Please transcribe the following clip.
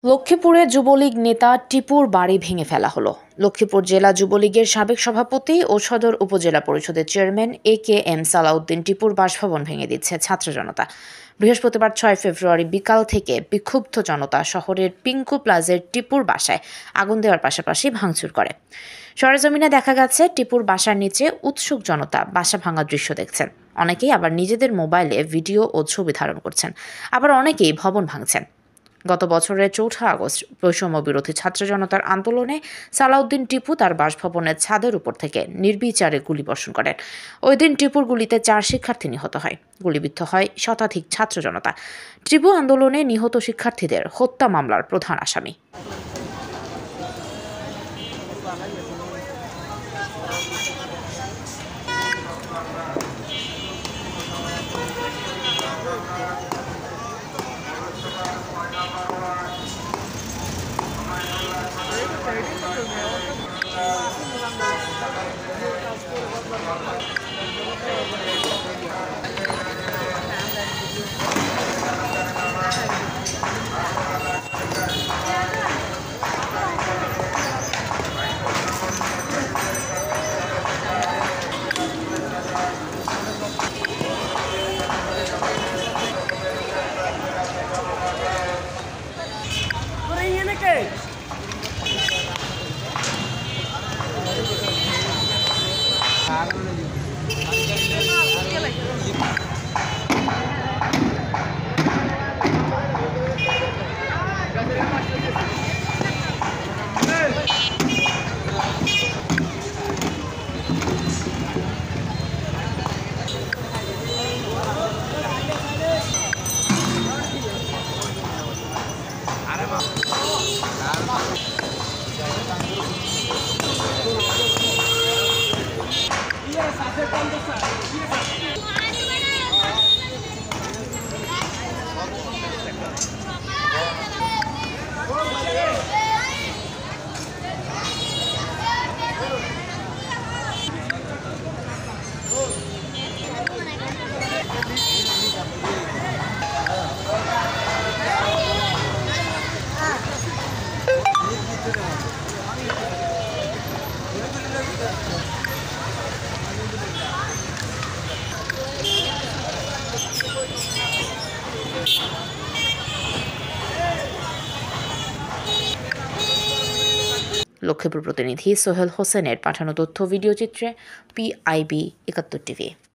লক্ষ্মীপুরে যুবলীগ নেতা টিপুর বাড়ি ভেঙে ফেলা হলো। লক্ষ্মীপুর জেলা যুবলীগের সাবেক সভাপতি ও সদর উপজেলা পরিষদের চেয়ারম্যান এ.কে.এম. সালাউদ্দিন টিপুর বাসভবন ভেঙে দিচ্ছে ছাত্র জনতা। বৃহস্পতিবার ৬ ফেব্রুয়ারি বিকাল থেকে বিক্ষুব্ধ জনতা শহরের পিঙ্কু প্লাজার টিপুর বাসায় আগুন দেওয়ার পাশাপাশি ভাঙচুর করে। সরেজমিনে দেখা গেছে টিপুর বাসার নিচে উৎসুক জনতা বাসা ভাঙার দৃশ্য দেখছেন। অনেকেই আবার নিজেদের মোবাইলে ভিডিও ও ছবি ধারণ করছেন, আবার অনেকেই ভবন ভাঙছেন। গত বছরের ৪ আগস্ট বৈষম্য বিরোধী ছাত্র জনতার আন্দোলনে সালাউদ্দিন টিপু তার বাসভবনের ছাদের উপর থেকে নির্বিচারে গুলিবর্ষণ করেন। ওই দিন টিপুর গুলিতে ৪ শিক্ষার্থী নিহত হয়। গুলিবিদ্ধ হয় শতাধিক ছাত্র জনতা। টিপু আন্দোলনে নিহত শিক্ষার্থীদের হত্যা মামলার প্রধান আসামি। লক্ষ্মীপুর প্রতিনিধি সোহেল হোসেনের পাঠানো তথ্য ভিডিও চিত্রে PIB ৭১ টিভি।